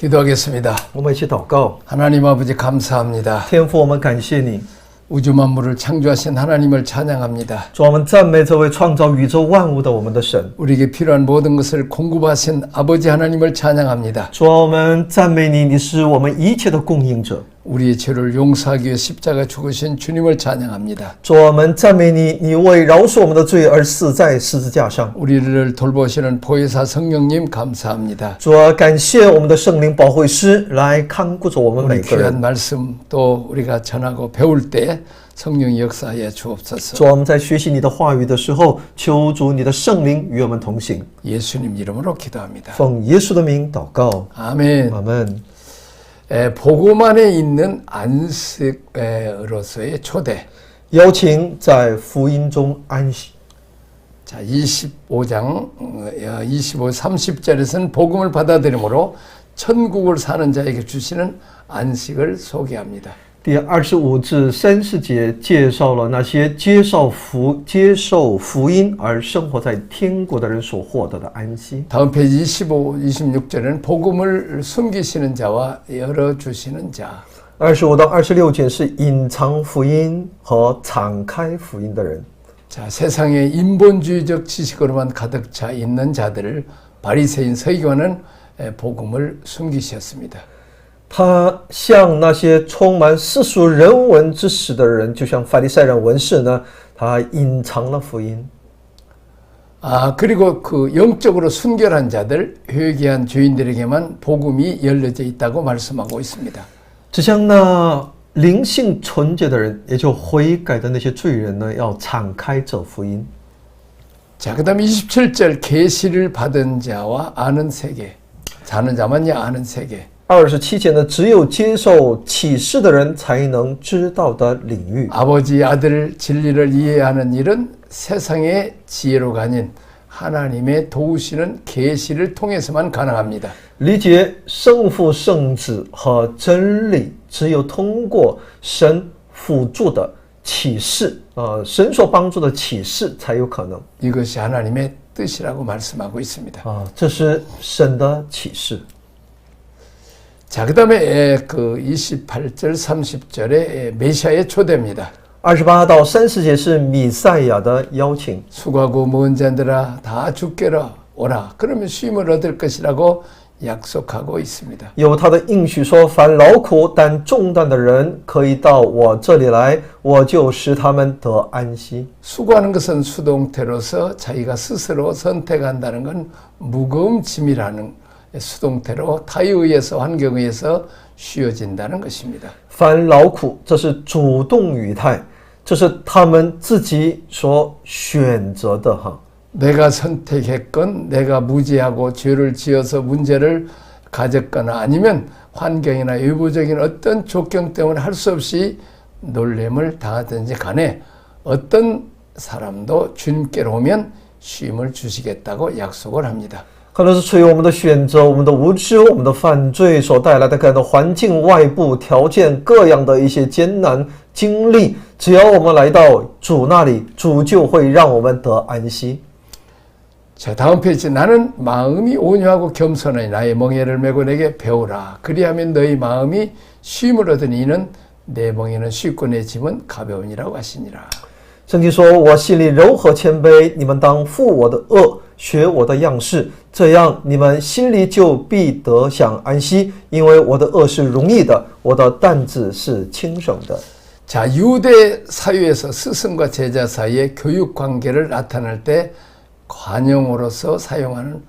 기도하겠습니다. 我们一起祷告。 하나님 아버지 감사합니다. 天父，我们感谢你， 우주 만물을 창조하신 하나님을 찬양합니다. 主，我们赞美这位创造宇宙万物的我们的神。 우리에게 필요한 모든 것을 공급하신 아버지 하나님을 찬양합니다. 主，我们赞美你，你是我们一切的供应者。 우리의 죄를 용서하기 위해 십자가 죽으신 주님을 찬양합니다. 主，我们赞美你，你为饶恕我们的罪而死在十字架上。 우리를 돌보시는 보혜사 성령님 감사합니다. 主啊，感谢我们的圣灵保惠师来看顾着我们每 우리 个 귀한 人。 말씀 또 우리가 전하고 배울 때 성령의 역사에 주옵소서. 主，我们在学习你的话语的时候，求主你的圣灵与我们同行。 예수님 이름으로 기도합니다. 奉耶稣的名祷告， 아멘. 阿门。 복음 안에 있는 안식으로서의 초대. 邀请在福音中安息。 자, 25장 25, 30절에서는 복음을 받아들임으로 천국을 사는 자에게 주시는 안식을 소개합니다. 第25至30节介绍了那些接受福音而生活在天国的人所获得的安息。 다음 페이지 25, 26절에는 복음을 숨기시는 자와 열어주시는 자. 25到26节是隐藏福音和敞开福音的人。 자, 세상에 인본주의적 지식으로만 가득 차 있는 자들을 바리새인 서기관은 복음을 숨기셨습니다. 他向那些充满世俗人文知识的人，就像法利赛人文士呢，他隐藏了福音。 그리고 그 영적으로 순결한 자들, 회개한 죄인들에게만 복음이 열려져 있다고 말씀하고 있습니다. 只向那灵性纯洁的人，也就悔改的那些罪人呢，要敞开这福音。 자, 그 다음에 27절 계시를 받은 자와 아는 세계. 자는 자만이 아는 세계. 27节呢，只有接受启示的人才能知道的领域。 아버지, 아들 진리를 이해하는 일은 세상의 지혜로가 아닌 하나님의 도우시는 계시를 통해서만 가능합니다. 理解圣父、圣子和真理，只有通过神辅助的启示，神所帮助的启示才有可能。 이것이 하나님의 뜻이라고 말씀하고 있습니다. 这是神的启示。 자, 그 다음에 그 28절, 30절에 메시아의 초대입니다. 28到30节是弥赛亚的邀请。 수고하고 무은 자들아 다 주께로 오라. 그러면 쉼을 얻을 것이라고 약속하고 있습니다. 有他的应许说：“凡劳苦担重担的人，可以到我这里来，我就使他们得安息。” 수고하는 것은 수동태로서 자기가 스스로 선택한다는 건 무거운 짐이라는 수동태로 타에 의해서 환경에 의해서 쉬어진다는 것입니다. 凡劳苦，这是主动语态，这是他们自己所选择的哈。 내가 선택했건 내가 무지하고 죄를 지어서 문제를 가졌거나 아니면 환경이나 외부적인 어떤 조건 때문에 할 수 없이 놀림을 당하든지 간에 어떤 사람도 주님께로 오면 쉼을 주시겠다고 약속을 합니다. 可能是出于我们的选择、我们的无知、我们的犯罪所带来的各样的环境、外部条件、各样的一些艰难经历，只要我们来到主那里，主就会让我们得安息。 자, 다음 페이지. 나는 마음이 온유하고 겸손하니 나의 멍에를 메고 내게 배우라. 그리하면 너희 마음이 쉼을 얻으니 이는 내 멍에는 쉽고 내 짐은 가벼우니라고 하시니라. 圣经说：“我心里柔和谦卑，你们当负我的恶，学我的样式，这样你们心里就必得享安息。因为我的恶是容易的，我的担子是轻省的。” 자, 유대 사회에서 스승과 제자 사이의 교육 관계를 나타낼 때 관용어로서 사용하는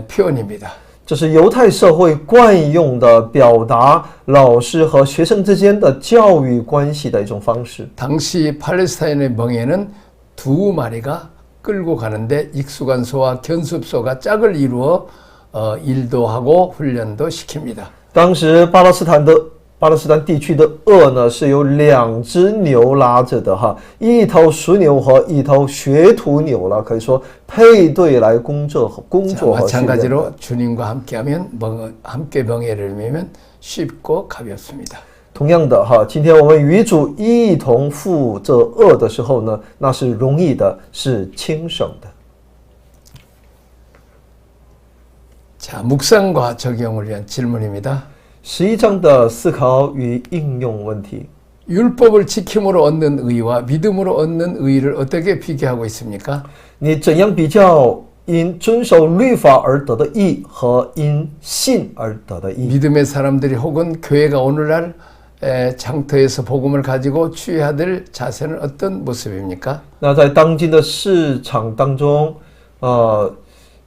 표현입니다. 这是犹太社会惯用的表达老师和学生之间的教育关系的一种方式。 당시 팔레스타인의 멍에는 두 마리가 끌고 가는데 익숙한 소와 견습소가 짝을 이루어 일도 하고 훈련도 시킵니다. 当时巴勒斯坦地区的轭呢，是由2只牛拉着的哈，一头熟牛和一头学徒牛了，可以说配对来工作和训练。 마찬가지로 주님과 함께하면 함께 멍에를 메면 쉽고 가볍습니다. 同样的哈，今天我们与主一同负这轭的时候呢，那是容易的，是轻省的。 자, 묵상과 적용을 위한 질문입니다. 11章的思考与应用问题。 율법을 지킴으로 얻는 의와 믿음으로 얻는 의를 어떻게 비교하고 있습니까? 你怎样比较因遵守律法而得的义和因信而得的义？ 믿음의 사람들이 혹은 교회가 오늘날 장터에서 복음을 가지고 취해야 될 자세는 어떤 모습입니까? 那在当今的市场当中，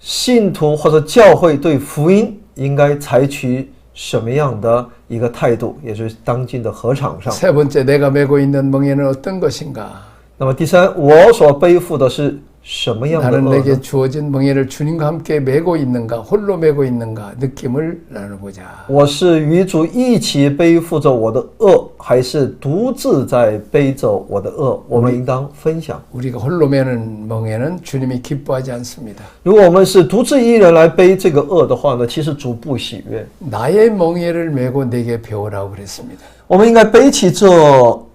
信徒或者教会对福音应该采取什么样的一个态度？也就是当今的合场上。 세 번째, 내가 메고 있는 멍에는 어떤 것인가? 那么第三，我所背负的是什么样的 나는 恶 내게 呢？ 주어진 멍에를 주님과 함께 메고 있는가, 홀로 메고 있는가 느낌을 나눠보자. 我是与主一起背负着我的恶，还是独自在背着我的恶？我们应当分享。 우리가 홀로 메는 멍에는 주님이 기뻐하지 않습니다. 如果我们是独自一人来背这个恶的话呢，其实主不喜悦。 나의 멍에를 메고 내게 배우라고 그랬습니다. 我们应该背起这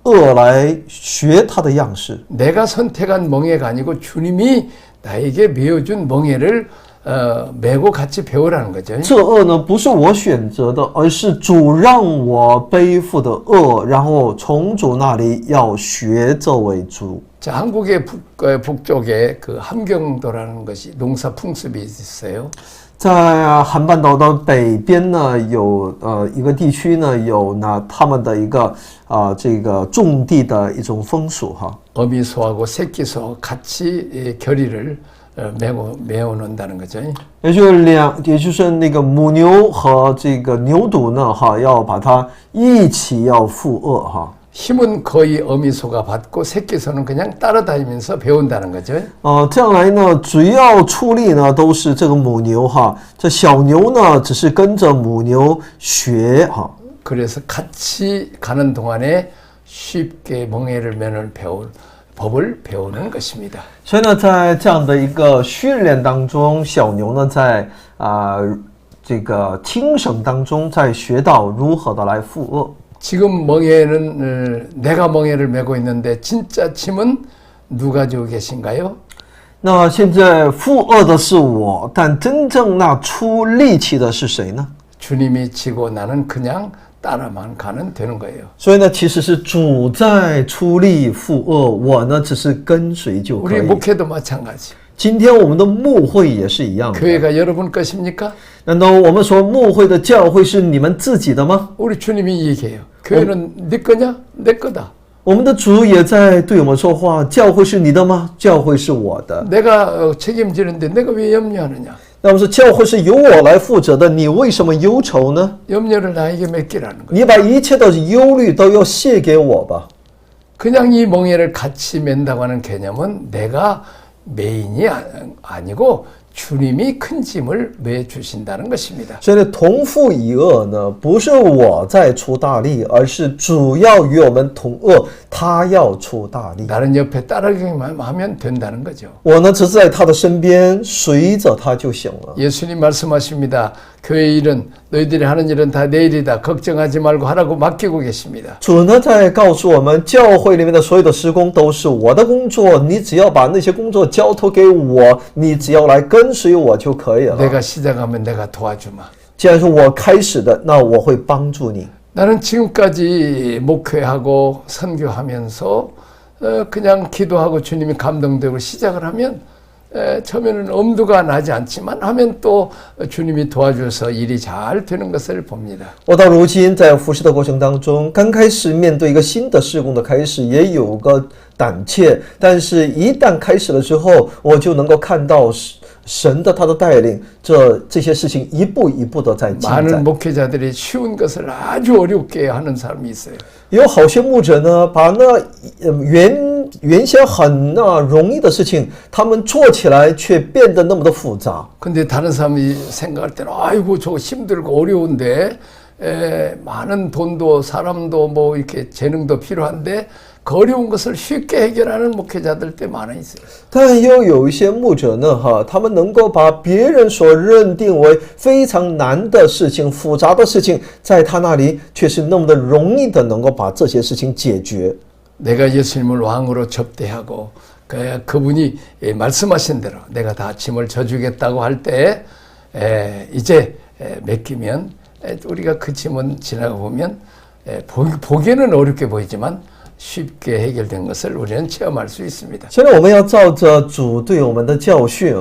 恶来学他的样式。 내가 선택한 멍에가 아니고 주님이 나에게 메어준 멍에를 메고 같이 배우라는 거죠. 这恶呢，不是我选择的，而是主让我背负的恶，然后从主那里要学这位主。 자, 한국의 북쪽에 그 함경도라는 것이 농사 풍습이 있어요. 在韩半岛的北边呢，有一个地区呢，有呢他们的一个这个种地的一种风俗哈。 어미소하고 새끼소 같이 결의를 메어 놓는다는 거죠. 也就是那个母牛和这个牛犊呢，哈，要把它一起要负恶哈。 힘은 거의 어미소가 받고 새끼소는 그냥 따라다니면서 배운다는 거죠. 这样来呢，主要出力呢都是这个母牛哈，这小牛呢只是跟着母牛学哈。 그래서 같이 가는 동안에 쉽게 멍에를 매는 법을 배우는 것입니다. 所以呢，在这样的一个训练当中，小牛呢在这个听绳当中，在学到如何的来负恶。 지금 멍에는 내가 멍에를 메고 있는데 진짜 짐은 누가 지고 계신가요? 那现在负恶的是我，但真正那出力气的是谁呢？ 주님이 지고 나는 그냥 따라만 가면 되는 거예요. 所以呢，其实是主在出力负恶，我呢只是跟随就可 우리 以。 목회도 마찬가지. 今天我们的牧会也是一样的。 교회가 여러분 것입니까? 难道我们说牧会的教会是你们自己的吗？ 우리 주님이 얘기해요. 교회는 네 거냐? 내 거다. 我们的主也在对我们说话，教会是你的吗？教会是我的。 내가 책임지는데 내가 왜 염려하느냐? 那么说教会是由我来负责的，你为什么忧愁呢？ 염려를 나에게 맡기라는 거예요. 你把一切的忧虑都要卸给我吧。 그냥 이 멍에를 같이 맨다고 하는 개념은 내가 메인이 아니고 주님이 큰 짐을 매 주신다는 것입니다. 所以呢，同负一恶呢，不是我在出大力，而是主要与我们同恶，他要出大力。 나는 옆에 따라가기만 하면 된다는 거죠. 我呢，只是在他的身边，随着他就行了。 예수님 말씀하십니다. 교회 일은 너희들이 하는 일은 다 내 일이다. 걱정하지 말고 하라고 맡기고 계십니다. 主呢在告诉我们，教会里面的所有的施工都是我的工作，你只要把那些工作交托给我，你只要来跟随我就可以了。 내가 시작하면 내가 도와주마. 既然是我开始的，那我会帮助你。 나는 지금까지 목회하고 선교하면서 그냥 기도하고 주님이 감동되고 시작을 하면 처음에는 엄두가 나지 않지만 하면 또 주님이 도와줘서 일이 잘 되는 것을 봅니다. 我到如今在服侍的过程当中，刚开始面对一个新的事工的开始，也有个胆怯，但是一旦开始了之后，我就能够看到神的他的带领，这些事情一步一步的在进展。 많은 목회자들이 쉬운 것을 아주 어렵게 하는 사람이 있어요. 有好些牧者呢，把那原先很容易的事情，他们做起来却变得那么的复杂。 근데 다른 사람이 생각할 때는 아이고 저거 힘들고 어려운데 많은 돈도 사람도 뭐 이렇게 재능도 필요한데 그 어려운 것을 쉽게 해결하는 목회자들 때 많아 있어요. 但又有一些牧者呢，他们能够把别人所认定为非常难的事情、复杂的事情，在他那里却是那么的容易的能够把这些事情解决。 내가 예수님을 왕으로 접대하고 그분이 말씀하신 대로 내가 다 짐을 져주겠다고 할 때 이제 맡기면 우리가 그 질문 지나가 보면 보기에는 어렵게 보이지만 쉽게 해결된 것을 우리는 체험할 수 있습니다. 现在我们要照着主对我们的教训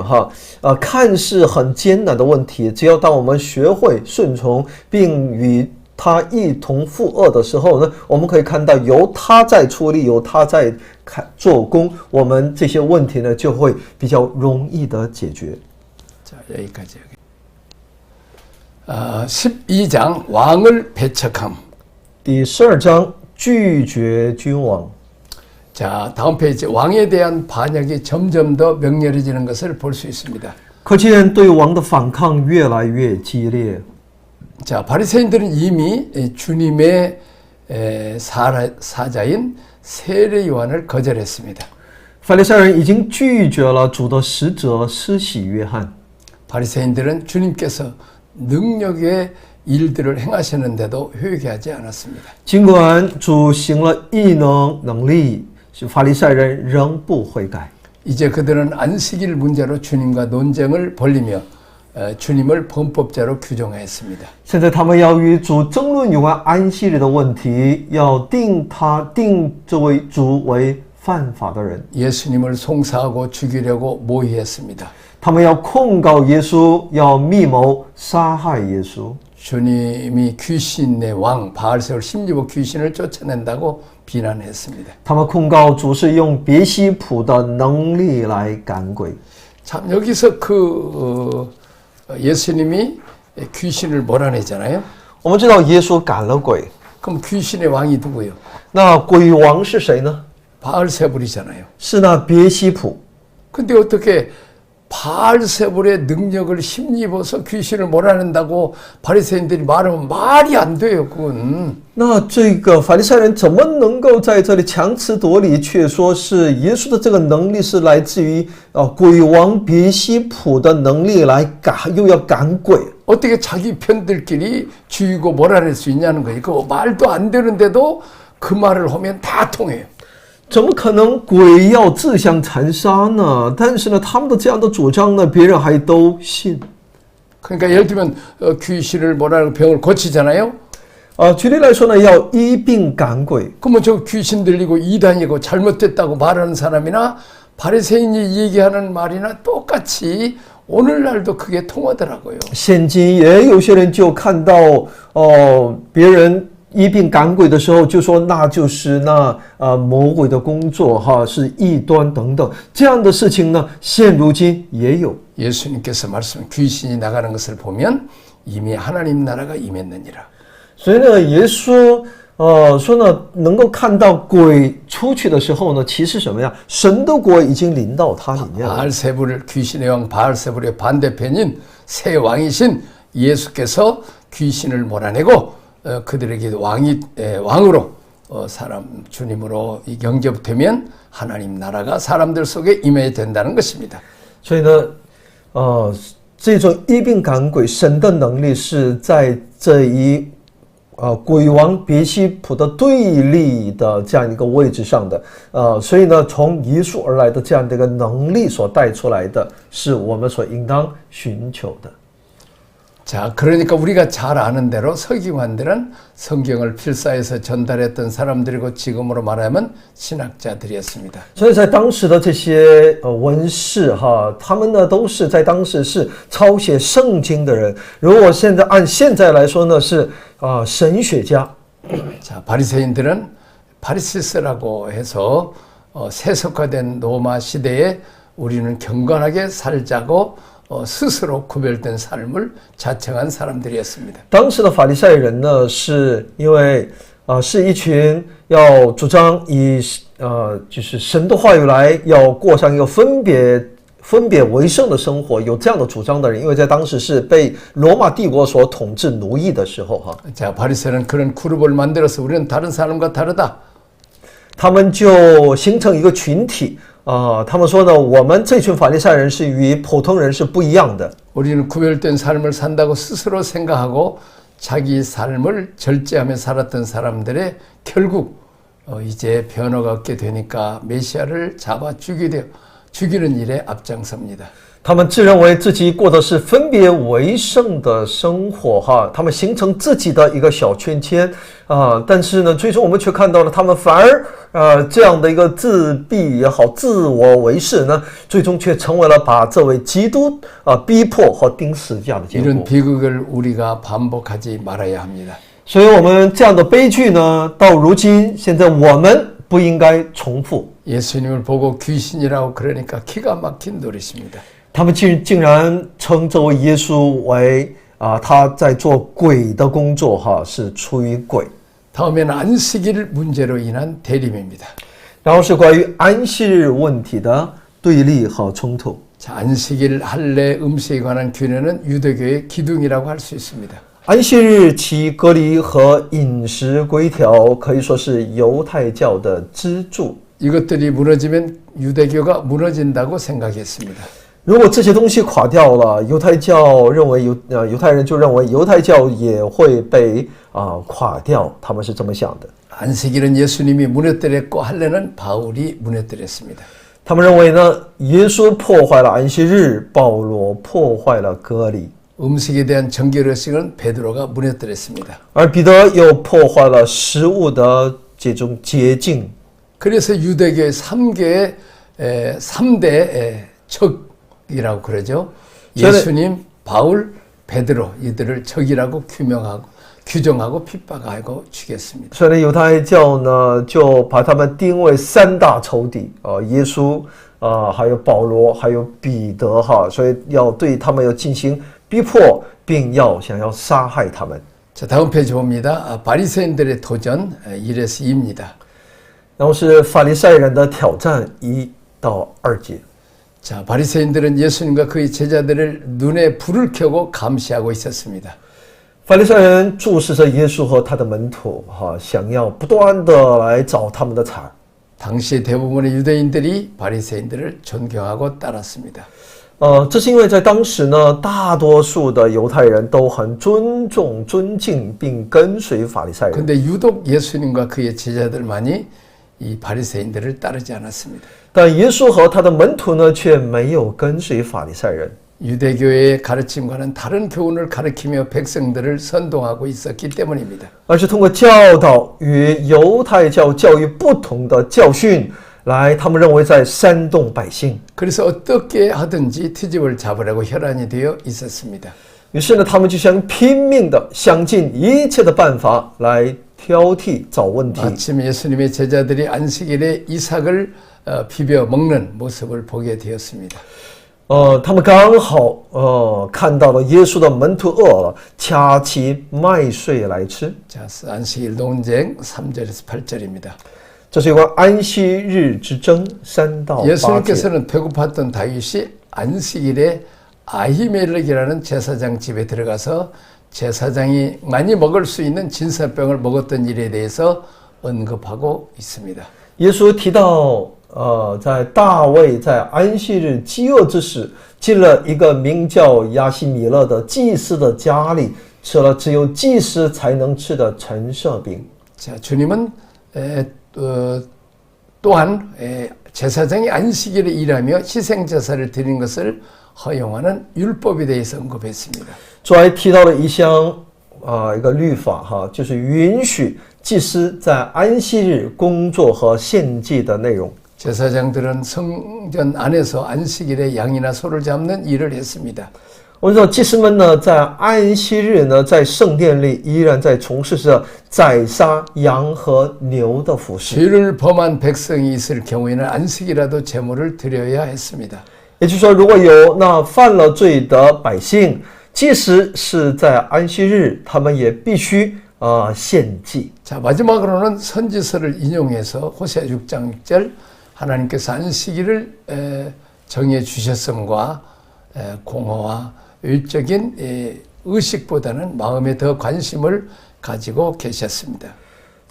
看似很艰难的问题，只要当我们学会顺从并与他一同负恶的时候呢，我们可以看到由他在出力，由他在做工，我们这些问题呢就会比较容易的解决。 자, 여기까지. 12장 왕을 배척함. 第12章拒绝君王。 자, 다음 페이지. 왕에 대한 반역이 점점 더 맹렬해지는 것을 볼 수 있습니다. 可见对王的反抗越来越激烈。 자, 바리새인들은 이미 주님의 사자인 세례 요한을 거절했습니다. 法利赛人已经拒绝了主的使者施洗约翰。 바리새인들은 주님께서 능력의 일들을 행하셨는데도 회개하지 않았습니다. 尽管主行了异能力，法利赛人仍不悔改。 이제 그들은 안식일 문제로 주님과 논쟁을 벌이며 주님을 범법자로 규정했습니다. 现在他们要与主争论有关安息日的问题，要定这位主为犯法的人。 예수님을 송사하고 죽이려고 모의했습니다. 他们要控告耶稣，要密谋杀害耶稣。 주님이 귀신의 왕 바알세울 16억 귀신을 쫓아낸다고 비난했습니다. 他们控告主是用别西卜的能力来赶鬼。 참 여기서 예수님이 귀신을 몰아내잖아요. 我们知道耶稣赶了鬼， 그럼 귀신의 왕이 누구예요? 那鬼王是谁呢？ 바알세불이잖아요. 是那别西卜。 근데 어떻게 바알세불의 능력을 힘입어서 귀신을 몰아낸다고 바리새인들이 말하면 말이 안 돼요. 그건. 那这个法利赛人怎么能够在这里强词夺理，却说是耶稣的这个能力是来自于鬼王别西卜的能力来又要赶鬼？ 어떻게 자기 편들끼리 죽이고 몰아낼 수 있냐는 거예요. 그 말도 안 되는데도 그 말을 하면 다 통해요. 怎么可能鬼要自相残杀呢？但是呢，他们的这样的主张呢，别人还都信。 그러니까 예를 들면 귀신을 몰아내고 병을 고치잖아요. 举例来说呢，要医病赶鬼。 그러면 저 귀신 들리고 이단이고 잘못됐다고 말하는 사람이나 바리새인이 얘기하는 말이나 똑같이 오늘날도 그게 통하더라고요. 现今也有些人就看到别人医病赶鬼的时候，就说那就是魔鬼的工作是异端等等这样的事情呢，现如今也有。 예수님께서 말씀 귀신이 나가는 것을 보면 이미 하나님 나라가 임했느니라. 所以呢，耶稣说呢，能够看到鬼出去的时候呢，其实什么呀？神的国已经临到他里面了。 바알세불 귀신의 왕 바알세불의 반대편인 새 왕이신 예수께서 귀신을 몰아내고 그들에게 왕으로 사람 주님으로 영접되면 하나님 나라가 사람들 속에 임해야 된다는 것입니다. 所以呢，这种医病赶鬼，神的能力是在这一鬼王别西卜的对立的这样一个位置上的，所以呢，从耶稣而来的这样的一个能力所带出来的，是我们所应当寻求的。 자, 그러니까 우리가 잘 아는 대로 서기관들은 성경을 필사해서 전달했던 사람들이고 지금으로 말하면 신학자들이었습니다. 所以在当时的这些文士他们呢都是在当时是抄写圣经的人。如果按现在来说呢，是神学家。 자, 바리새인들은 바리시스라고 해서 세속화된 로마 시대에 우리는 경건하게 살자고 스스로 구별된 삶을 자청한 사람들이었습니다. 当时的法利赛人呢，是因为是一群要主张以就是神的话语来要过上一个分别为圣的生活，有这样的主张的人，因为在当时是被罗马帝国所统治奴役的时候자, 바리새인은 그런 그룹을 만들어서 우리는 다른 사람과 다르다. 他们就形成一个群体。 他们说呢，我们这群法利赛人是与普通人是不一样的。 우리는 구별된 삶을 산다고 스스로 생각하고 자기 삶을 절제하며 살았던 사람들의 결국 이제 변화가 없게 되니까 메시아를 잡아 죽이는 일에 앞장섭니다. 他们自认为自己过的是分别为圣的生活哈，他们形成自己的一个小圈圈但是呢，最终我们却看到了他们反而这样的一个自闭也好，自我为是呢，最终却成为了把这位基督逼迫和钉十字架的结果。 이런 비극을 우리가 반복하지 말아야 합니다. 所以我们这样的悲剧呢，到如今现在我们不应该重复。 예수님을 보고 귀신이라고 그러니까 기가 막힌 노릇입니다. 他们竟然称这位耶稣为他在做鬼的工作哈，是出于鬼。 다음에는 안식일 문제로 인한 대립입니다. 然后是关于安息日问题的对立和冲突。 자, 안식일 할례 음식에 관한 규례는 유대교의 기둥이라고 할 수 있습니다. 安息日其隔离和饮食规条可以说是犹太教的支柱。 이것들이 무너지면 유대교가 무너진다고 생각했습니다. 如果这些东西垮掉了，犹太人就认为犹太教也会被垮掉，他们是这么想的。 안식일은 예수님이 무너뜨렸고 할례는 바울이 무너뜨렸습니다. 他们认为呢，耶稣破坏了安息日，保罗破坏了割礼， 음식에 대한 정결의식은 베드로가 무너뜨렸습니다. 而彼得又破坏了食物的这种洁净。 그래서 유대교의 3대 척이라고 그러죠. 예수님, 바울, 베드로 이들을 척이라고 규정하고 핍박하고 죽였습니다. 所以呢，犹太教呢就把他们定为三大仇敌耶稣还有保罗，还有彼得哈，所以要对他们要进行逼迫，并想要杀害他们。 자, 다음 페이지 봅니다. 바리새인들의 도전 1에서 2입니다. 然后是法利赛人的挑战1到2节。 자, 바리새인들은 예수님과 그의 제자들을 눈에 불을 켜고 감시하고 있었습니다. 法利赛人注视着耶稣和他的门徒想要不断的来找他们的茬。 당시 대부분의 유대인들이 바리새인들을 존경하고 따랐습니다. 这是因为在当时呢，大多数的犹太人都很尊重、尊敬并跟随法利赛人。 근데 유독 예수님과 그의 제자들만이 이 바리새인들을 따르지 않았습니다. 但耶稣和他的门徒呢，却没有跟随法利赛人。 유대교의 가르침과는 다른 교훈을 가르치며 백성들을 선동하고 있었기 때문입니다. 而是通过教导与犹太教教育不同的教训，他们认为在煽动百姓。 그래서 어떻게 하든지 트집을 잡으려고 혈안이 되어 있었습니다. 于是呢，他们就想拼命的想尽一切的办法来挑剔找问题。 마침 예수님의 제자들이 안식일에 이삭을 비벼 먹는 모습을 보게 되었습니다. 他们刚好看到了耶稣的门徒饿了，掐起麦穗来吃。 자, 안식일 논쟁 3절에서 8절입니다. 这是有关安息日之争3到8节。 예수님께서는 배고팠던 다윗이 안식일에 아히멜렉이라는 제사장 집에 들어가서 제사장이 많이 먹을 수 있는 진설병을 먹었던 일에 대해서 언급하고 있습니다. 耶稣提到在大卫在安息日饥饿之时，进了一个名叫亚西米勒的祭司的家里，吃了只有祭司才能吃的陈设饼。 자, 주님은 또한 제사장이 안식일에 일하며 희생제사를 드리는 것을 허용하는 율법에 대해서 언급했습니다. 主还提到了一项一个律法就是允许祭司在安息日工作和献祭的内容。 제사장들은 성전 안에서 안식일에 양이나 소를 잡는 일을 했습니다. 我们知道祭司们呢，在安息日呢，在圣殿里依然在从事着宰杀羊和牛的服饰。 죄를 범한 백성이 있을 경우에는 안식이라도 제물을 드려야 했습니다. 也就是说，如果有那犯了罪的百姓，即使是在安息日，他们也必须献祭。 자, 마지막으로는 선지서를 인용해서 호세아 6장 6절 하나님께서 안식일을 정해 주셨음과 공허와 일적인 의식보다는 마음에 더 관심을 가지고 계셨습니다.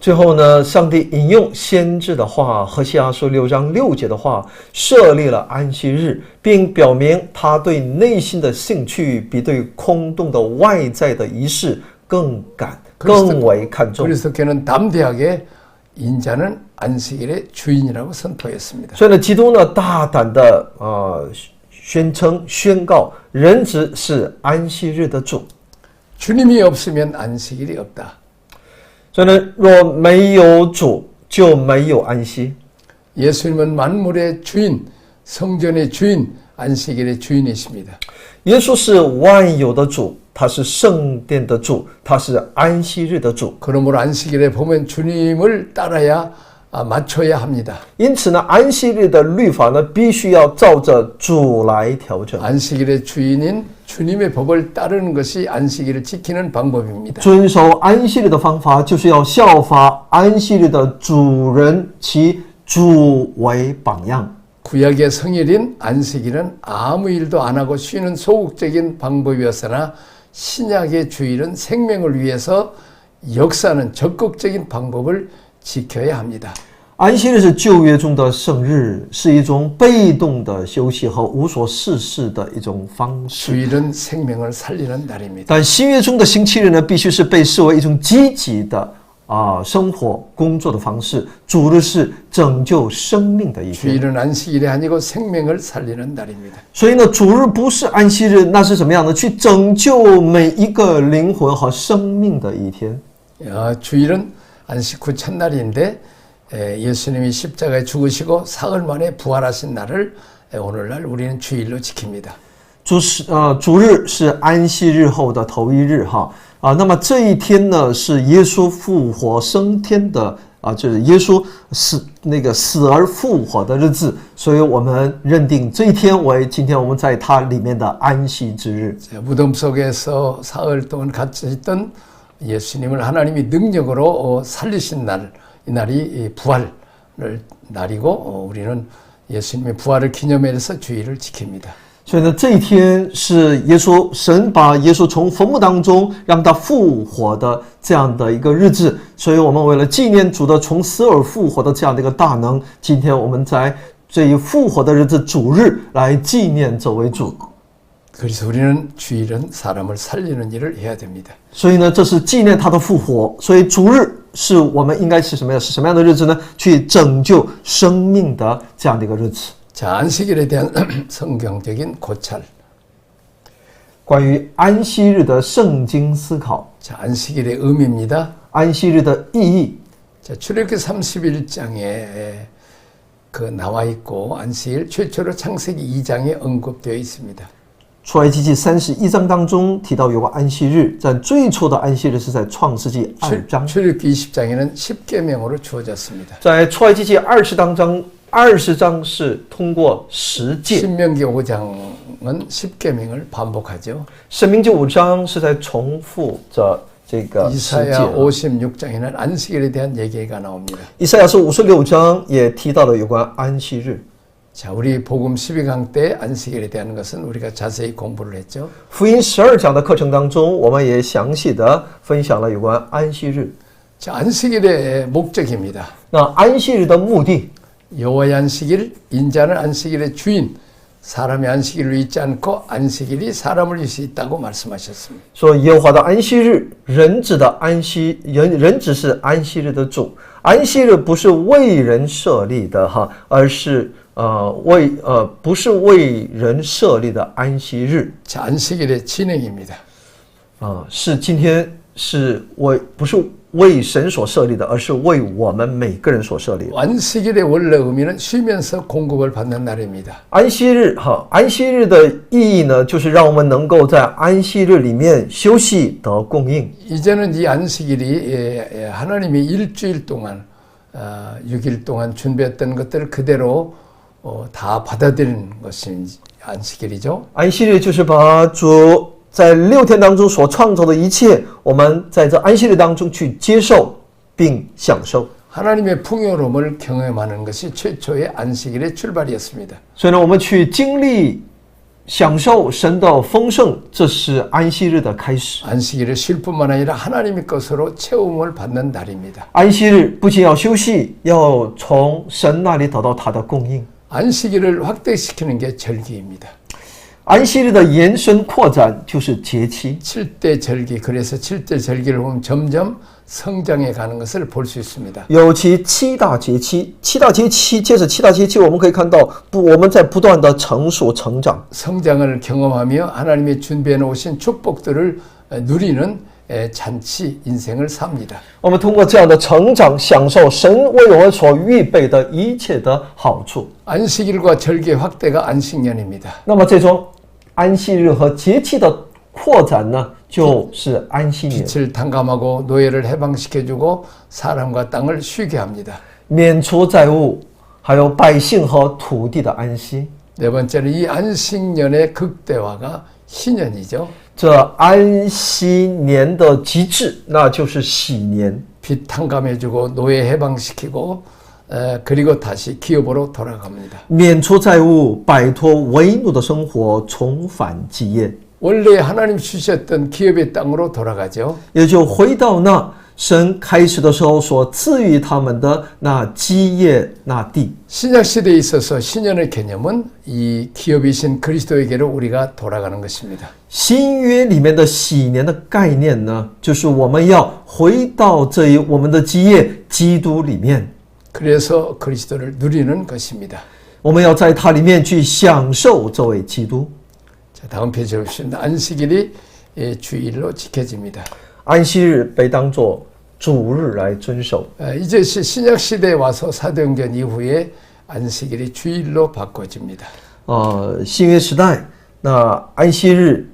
最后呢，上帝引用先知的话，何西阿书6章6节的话，设立了安息日，并表明他对内心的兴趣比对空洞的外在的仪式更为看重。 그리스도께는 담대하게 인자는 안식일의 주인이라고 선포했습니다. 所以呢，基督呢大胆的宣称宣告人子是安息日的主。 주님이 없으면 안식일이 없다. 所以呢，若没有主，就没有安息。 예수님은 만물의 주인, 성전의 주인, 안식일의 주인이십니다. 耶稣是万有的主，他是圣殿的主，他是安息日的主。 그러므로 안식일에 보면 주님을 따라야 맞춰야 합니다. 因此呢，安息日的律法呢，必须要照着主来调整。 안식일의 주인인 주님의 법을 따르는 것이 안식일을 지키는 방법입니다. 遵守安息日的方法，就是要效法安息日的主人，其主为榜样。 구약의 성일인 안식일은 아무 일도 안 하고 쉬는 소극적인 방법이었으나 신약의 주일은 생명을 위해서 역사하는 적극적인 방법을 지켜야 합니다. 安息日是旧约中的圣日，是一种被动的休息和无所事事的一种方式。 주일은 생명을 살리는 날입니다. 但新约中的星期日呢，必须是被视为一种积极的生活工作的方式。主日是拯救生命的一天。 주일은 안식일이 아니고 생명을 살리는 날입니다. 所以呢，主日不是安息日，那是什么样的？去拯救每一个灵魂和生命的一天。 주일은 안식 후 첫날인데 예수님이 십자가에 죽으시고 사흘 만에 부활하신 날을 오늘날 우리는 주일로 지킵니다. 主日是安息日后的头一日哈那么这一天呢是耶稣复活升天的就是耶稣死而复活的日子，所以我们认定这一天为今天我们在它里面的安息之日。 무덤 속에서 사흘 동안 갇혀 있던 예수님을 하나님이 능력으로 살리신 날, 이 날이 부활 날이고 우리는 예수님의 부활을 기념해서 주일을 지킵니다. 所以呢，这一天是神把耶稣从坟墓当中让他复活的这样的一个日子，所以我们为了纪念主的从死而复活的这样的一个大能，今天我们在这一复活的日子主日来纪念这位主。 그래서 우리는 주일은 사람을 살리는 일을 해야 됩니다. 所以呢，这是纪念他的复活，所以主日是我们应该是什么样的日子呢？去拯救生命的这样的一个日子。 자, 안식일에 대한 성경적인 고찰. 关于安息日的圣经思考。 자, 안식일의 의미입니다. 安息日的意义。 자, 출애굽기 31장에 나와 있고 안식일 최초로 창세기 2장에 언급되어 있습니다. 出埃及记31章当中提到有关安息日，但最初的安息日是在创世纪2章。 출애굽기 20장에는 10계명으로 주어졌습니다. 在出埃及记20章是通过10诫。 신명기 5장은 10계명을 반복하죠. 申命记5章是在重复着这个10 이사야 诫。 56장에는 안식일에 대한 얘기가 나옵니다. 以赛亚书56章也提到了有关安息日。 자, 우리 복음 12강 때 안식일에 대한 것은 우리가 자세히 공부를 했죠. 福音12讲的课程当中，我们也详细的分享了有关安息日。 자, 안식일의 목적입니다. 那安息日的目的， 여호와의 안식일, 인자는 안식일의 주인, 사람의 안식일을 잊지 않고 안식일이 사람을 위해 있다고 말씀하셨습니다. 说耶和华的安息日，人子是安息日的主。安息日不是为人设立的而是不是为人设立的安息日。 자, 안식일의 진행입니다. 是今天不是为神所设立的，而是为我们每个人所设立的。 안식일의 원래 의미는 쉬면서 공급을 받는 날입니다. 安息日的意义呢，就是让我们能够在安息日里面休息得供应。 이제는 이 안식일이 하나님이 일주일 동안 6일 동안 준비했던 것들을 그대로 다 받아들이는 것이 안식일이죠. 安息日就是把主在6天当中所创造的一切，我们在这安息日当中去接受并享受。 하나님의 풍요로움을 경험하는 것이 최초의 안식일의 출발이었습니다. 所以呢，我们去经历、享受神的丰盛，这是安息日的开始。 안식일을 쉴 뿐만 아니라 하나님의 것으로 채움을 받는 날입니다. 安息日不仅要休息，要从神那里得到他的供应。 안식일을 확대시키는 게 절기입니다. 安息日的延伸扩展就是节期。 7대 절기, 그래서 7대 절기를 보면 점점 성장해 가는 것을 볼 수 있습니다. 有其七大节期，七大节期，接着七大节期，我们可以看到我们在不断的成熟成长。 성장을 경험하며 하나님이 준비해 놓으신 축복들을 누리는 잔치 인생을 삽니다. 我们通过这样的成长，享受神为我们所预备的一切的好处。 안식일과 절기의 확대가 안식년입니다. 那么这种安息日和节期的扩展呢，就是安息年， 빛을 탕감하고 노예를 해방시켜주고 사람과 땅을 쉬게 합니다. 免除债务，还有百姓和土地的安息。 네 번째는 이 안식년의 극대화가 희년이죠. 这安息年的极致，那就是喜年。 빛 탕감해주고 노예 해방시키고 그리고 다시 기업으로 돌아갑니다. 免除债务，摆脱为奴的生活，重返基业， 원래 하나님 주셨던 기업의 땅으로 돌아가죠. 也就回到那神开始的时候所赐予他们的那基业那地。 신약 시대에 있어서 신년의 개념은 이 기업이신 그리스도에게로 우리가 돌아가는 것입니다. 新约里面的喜年的概念呢，就是我们要回到这一我们的基业基督里面， 그래서 그리스도를 누리는 것입니다. 我们要在它里面去享受这位基督。 자, 다음 페이지 보십니다. 안식일이 주일로 지켜집니다. 安息日被当作主日来遵守。 이제 신약 시대에 와서 사도행전 이후에 안식일이 주일로 바꿔집니다. 新约时代，那安息日，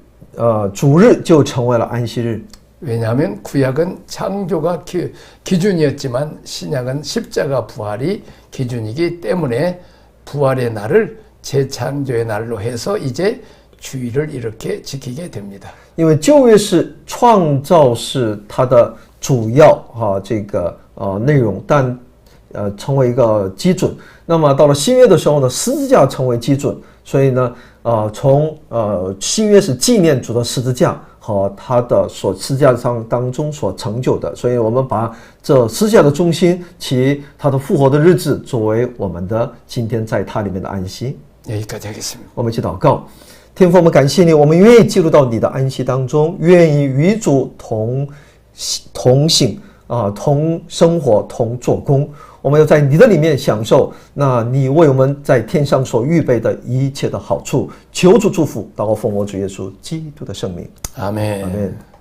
主日就成为了安息日。 왜냐하면 구약은 창조가 기준이었지만 신약은 십자가 부활이 기준이기 때문에 부활의 날을 재창조의 날로 해서 이제 주일을 이렇게 지키게 됩니다. 因为旧约是创造是它的主要内容，但成为一个基准。那么到了新约的时候呢，十字架成为基准，所以呢，从新约是纪念主的十字架和他的十字架上当中所成就的，所以我们把这十字架的中心及他的复活的日子作为我们的今天在他里面的安息。 여기까지 하겠습니다. 我们一起祷告。天父，我们感谢你，我们愿意进入到你的安息当中，愿意与主同行同生活，同做工。我们要在你的里面享受那你为我们在天上所预备的一切的好处。求主祝福，祷告奉我主耶稣基督的圣名， 아멘. 아멘.